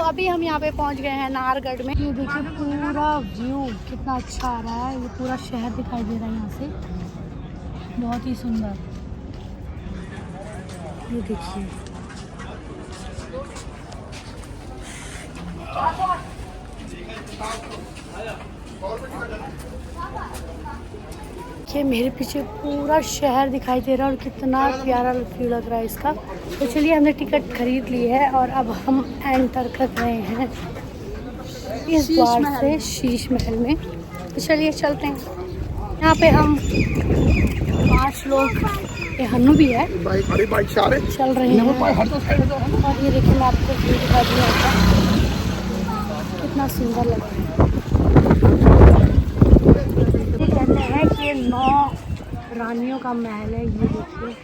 अभी हम यहाँ पे पहुँच गए हैं नाहरगढ़ में। ये देखिए पूरा व्यू कितना अच्छा आ रहा है, ये पूरा शहर दिखाई दे रहा है यहाँ से, बहुत ही सुंदर। ये देखिए ये मेरे पीछे पूरा शहर दिखाई दे रहा है और कितना प्यारा व्यू लग रहा है इसका। तो चलिए हमने टिकट खरीद ली है और अब हम एंटर कर रहे हैं इस द्वार से शीश महल में। तो चलिए चलते हैं। यहाँ पे हम 5 लोग, ये हन्नू भी है, चल रहे हैं। और ये देखिए मैं आपको व्यू दिखा दिया था, कितना सुंदर लग रहा है। ये कहते हैं कि ये 9 रानियों का महल है। ये देखिए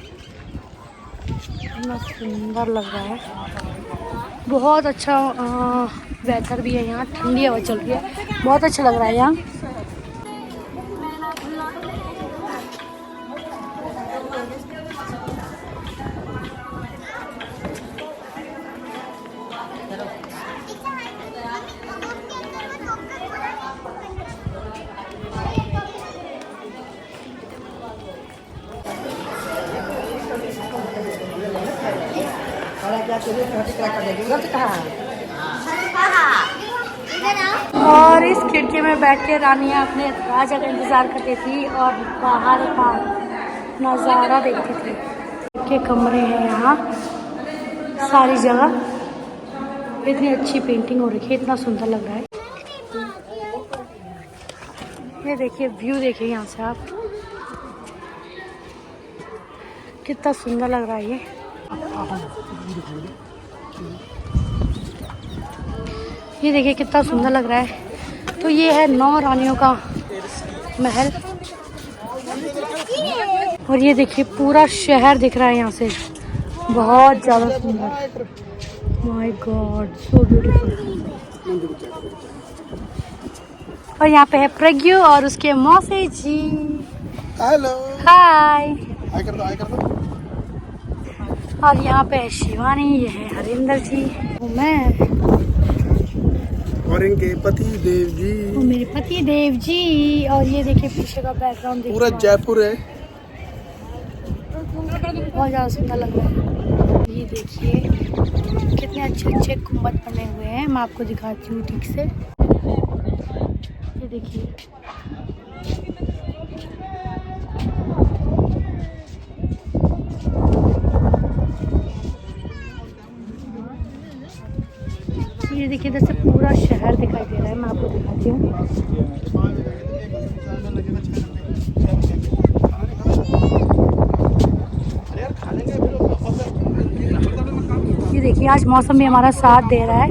कितना सुंदर लग रहा है, बहुत अच्छा वेदर भी है यहाँ, ठंडी हवा चल रही है, बहुत अच्छा लग रहा है यहाँ। और इस खिड़की में बैठ के रानियाँ अपने राजा का इंतजार करती थी और बाहर का नज़ारा देखती थी। के कमरे हैं यहाँ सारी जगह, इतनी अच्छी पेंटिंग हो रखी है, इतना सुंदर लग रहा है। ये देखिए व्यू देखिए यहाँ से आप, कितना सुंदर लग रहा है ये देखिए कितना सुंदर लग रहा है। तो ये है 9 रानियों का महल और ये देखिए पूरा शहर दिख रहा है यहाँ से, बहुत ज़्यादा सुंदर। My God so beautiful. और यहाँ पे है प्रज्ञू और उसके मौसी जी। Hello hi. हाय कर दो। और यहाँ पे है शिवानी, ये है हरिंदर जी, मैं और इनके पति देव जी, वो मेरे पति देव जी। और ये देखिए पीछे का बैकग्राउंड देखिए, पूरा जयपुर है, बहुत ज़्यादा सुंदर लग रहा है। ये देखिए कितने अच्छे अच्छे गुम्बद बने हुए हैं, मैं आपको दिखाती हूँ ठीक से। ये देखिए ये देखिए इधर से पूरा शहर दिखाई दे रहा है, मैं आपको दिखाती हूँ। ये देखिए आज मौसम भी हमारा साथ दे रहा है,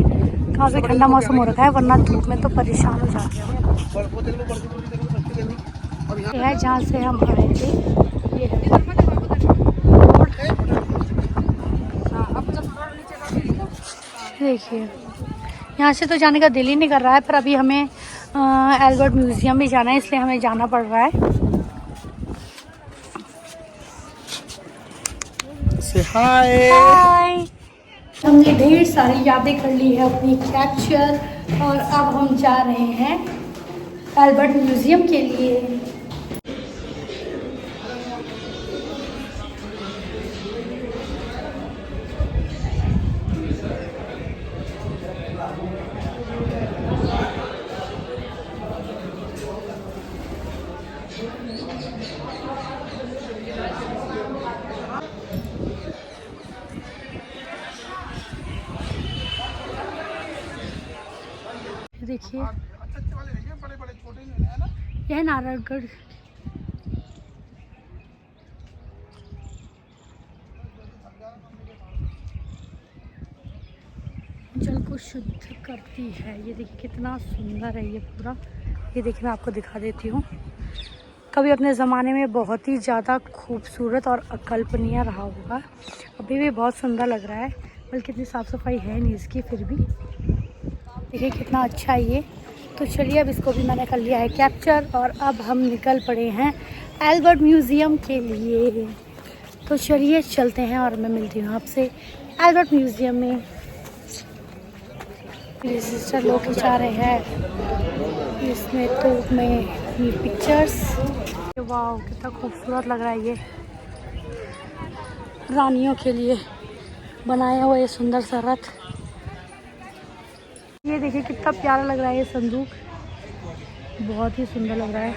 काफ़ी ठंडा मौसम हो रखा है, वरना धूप में तो परेशान हो जाते हैं। ये है जहाँ से हम आए थे, ये है देखिए। यहाँ से तो जाने का दिल ही नहीं कर रहा है, पर अभी हमें एल्बर्ट म्यूज़ियम भी जाना है, इसलिए हमें जाना पड़ रहा है। हाय। हमने ढेर सारी यादें कर ली है अपनी कैप्चर, और अब हम जा रहे हैं एल्बर्ट म्यूज़ियम के लिए। देखिए यह नाहरगढ़ जल को शुद्ध करती है। ये देखिए कितना सुंदर है ये पूरा। ये देखिए मैं आपको दिखा देती हूँ। कभी अपने ज़माने में बहुत ही ज़्यादा खूबसूरत और अकल्पनीय रहा होगा, अभी भी बहुत सुंदर लग रहा है, बल्कि इतनी साफ़ सफाई है नहीं इसकी, फिर भी देखिए कितना अच्छा है ये। तो चलिए अब इसको भी मैंने कर लिया है कैप्चर, और अब हम निकल पड़े हैं एल्बर्ट म्यूज़ियम के लिए। तो चलिए चलते हैं और मैं मिलती हूँ आपसे एल्बर्ट म्यूज़ियम में। ये सिस्टर लोग खिंचा रहे हैं इसमें तो में ये पिक्चर्स। वाह कितना खूबसूरत लग रहा है। ये रानियों के लिए बनाया हुआ ये सुंदर सा रथ। ये देखिए कितना प्यारा लग रहा है ये संदूक, बहुत ही सुंदर लग रहा है।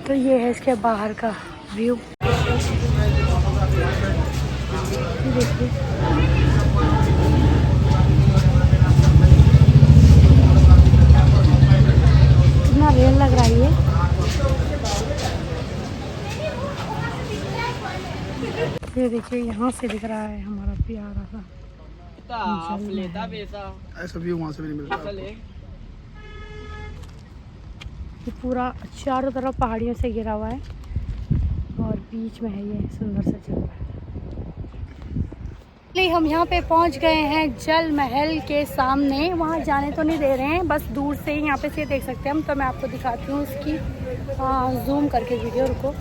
तो ये है इसके बाहर का व्यू। देखिए कितना रियल लग रहा है ये देखिए यहाँ से दिख रहा है हमारा प्यारा सा ऐसा व्यू वहाँ से भी नहीं मिलता। ये पूरा चारों तरफ पहाड़ियों से घिरा हुआ है और बीच में है ये सुंदर सा जगह। हम यहाँ पे पहुँच गए हैं जल महल के सामने। वहाँ जाने तो नहीं दे रहे हैं, बस दूर से ही यहाँ पे से देख सकते हैं हम। तो मैं आपको दिखाती हूँ उसकी जूम करके वीडियो को।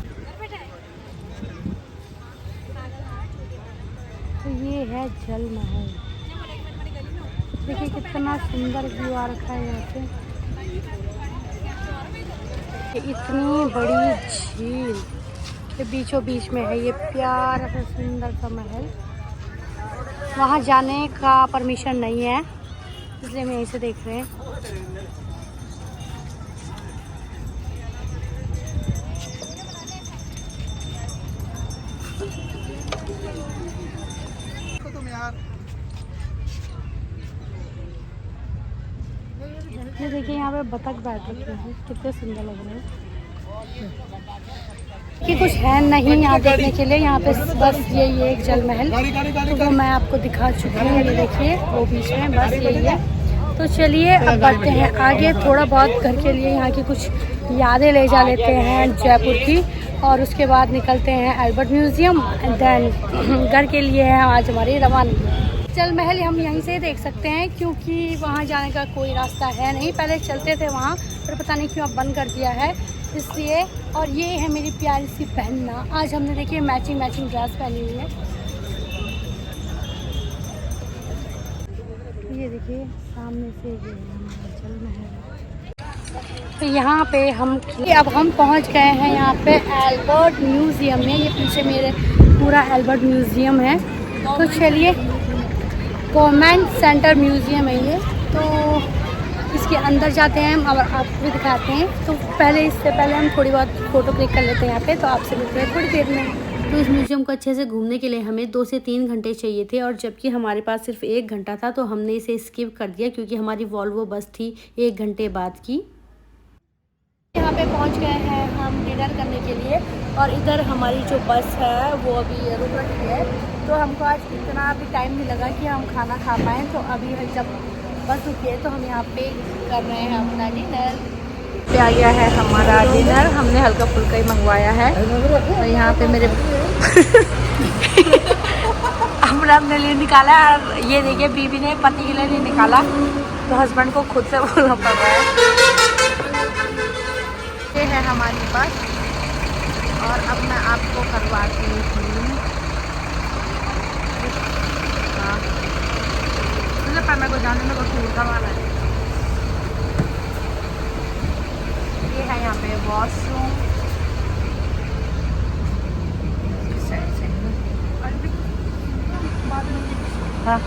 तो ये है जल महल, देखिए कितना सुंदर व्यू आ रखा है यहाँ पे। इतनी बड़ी झील के बीचों बीच में है ये प्यारा सा सुंदर सा महल। वहाँ जाने का परमिशन नहीं है, इसलिए हम यहीं से देख रहे हैं। ये देखिए यहाँ पे बतख बैठ रखे हैं, कितने सुंदर लग रहे हैं। कि कुछ है नहीं यहाँ देखने के लिए, यहाँ पे बस यही है एक जल महल, तो वो मैं आपको दिखा चुकी हूँ। ये देखिए वो बीच में बस यही है। तो चलिए अब बढ़ते हैं आगे। थोड़ा बहुत घर के लिए यहाँ की कुछ यादें ले जा लेते हैं जयपुर की, और उसके बाद निकलते हैं अल्बर्ट म्यूज़ियम। देन घर के लिए है आज हमारी रवानगी। जल महल हम यहीं से देख सकते हैं क्योंकि वहाँ जाने का कोई रास्ता है नहीं। पहले चलते थे वहाँ, पर पता नहीं क्यों अब बंद कर दिया है, इसलिए। और ये है मेरी प्यारी सी पहनना। आज हमने देखिए मैचिंग ड्रेस पहनी हुई है। ये देखिए सामने से ये हमारा जल महल। तो यहाँ पे अब हम पहुँच गए हैं यहाँ पे अल्बर्ट म्यूज़ियम में। ये पीछे मेरे पूरा अल्बर्ट म्यूज़ियम है। तो चलिए, गवर्नमेंट सेंटर म्यूज़ियम है ये, तो इसके अंदर जाते हैं हम और आपको भी दिखाते हैं। तो इससे पहले हम थोड़ी बहुत फ़ोटो क्लिक कर लेते हैं यहाँ पे। तो आपसे मिलते हैं थोड़ी देर में। तो इस म्यूज़ियम को अच्छे से घूमने के लिए हमें 2 से 3 घंटे चाहिए थे, और जबकि हमारे पास सिर्फ 1 घंटा था, तो हमने इसे स्किप कर दिया क्योंकि हमारी वॉल्वो बस थी 1 घंटे बाद की। यहाँ पे पहुँच गए हैं हम डिनर करने के लिए, और इधर हमारी जो बस है वो अभी रुक रही है। तो हमको आज इतना भी टाइम नहीं लगा कि हम खाना खा पाएँ। तो अभी जब बस रुकी है तो हम यहाँ पे कर रहे हैं अपना डिनर। पे आ गया है हमारा डिनर। हमने हल्का फुल्का ही मंगवाया है। और यहाँ पे मेरे हमने लिए निकाला, और ये देखिए बीबी ने पति के लिए नहीं निकाला, तो हस्बैंड को खुद से बोलना पड़ रहा है। ये है हमारी बस, और अब मैं आपको करवाती हूँ। मेरे को जाने में कुछ टूर करवाना है। ये है यहाँ पे वॉशरूम। हाँ,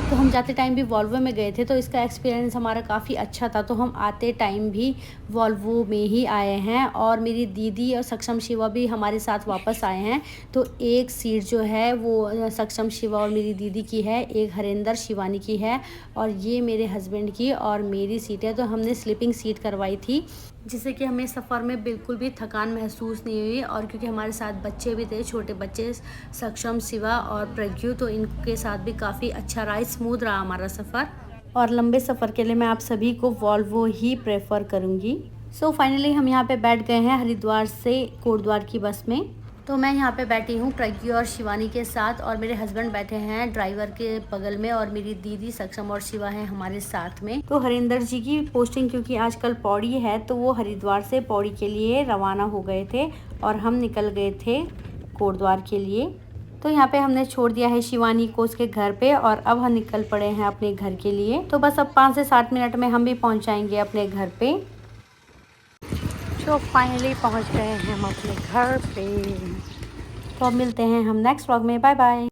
तो हम जाते टाइम भी वॉल्वो में गए थे, तो इसका एक्सपीरियंस हमारा काफ़ी अच्छा था। तो हम आते टाइम भी वॉल्वो में ही आए हैं, और मेरी दीदी और सक्षम शिवा भी हमारे साथ वापस आए हैं। तो एक सीट जो है वो सक्षम शिवा और मेरी दीदी की है, एक हरेंद्र शिवानी की है, और ये मेरे हस्बैंड की और मेरी सीट है। तो हमने स्लीपिंग सीट करवाई थी, जिससे कि हमें सफ़र में बिल्कुल भी थकान महसूस नहीं हुई। और क्योंकि हमारे साथ बच्चे भी थे, छोटे बच्चे सक्षम, शिवा और प्रज्ञू, तो इनके साथ भी काफ़ी अच्छा रहा, स्मूथ रहा हमारा सफ़र। और लंबे सफ़र के लिए मैं आप सभी को वॉल्वो ही प्रेफर करूँगी। सो फाइनली हम यहाँ पे बैठ गए हैं हरिद्वार से कोटद्वार की बस में। तो मैं यहाँ पे बैठी हूँ प्रज्ञा और शिवानी के साथ, और मेरे हस्बैंड बैठे हैं ड्राइवर के बगल में, और मेरी दीदी सक्षम और शिवा हैं हमारे साथ में। तो हरिंदर जी की पोस्टिंग क्योंकि आजकल पौड़ी है, तो वो हरिद्वार से पौड़ी के लिए रवाना हो गए थे, और हम निकल गए थे कोटद्वार के लिए। तो यहाँ पे हमने छोड़ दिया है शिवानी को उसके घर पे और अब हम निकल पड़े हैं अपने घर के लिए। तो बस अब 5 से 7 मिनट में हम भी पहुँच जाएंगे अपने घर पे। तो फाइनली पहुंच गए हैं हम अपने घर पे। तो अब मिलते हैं हम नेक्स्ट व्लॉग में। Bye bye.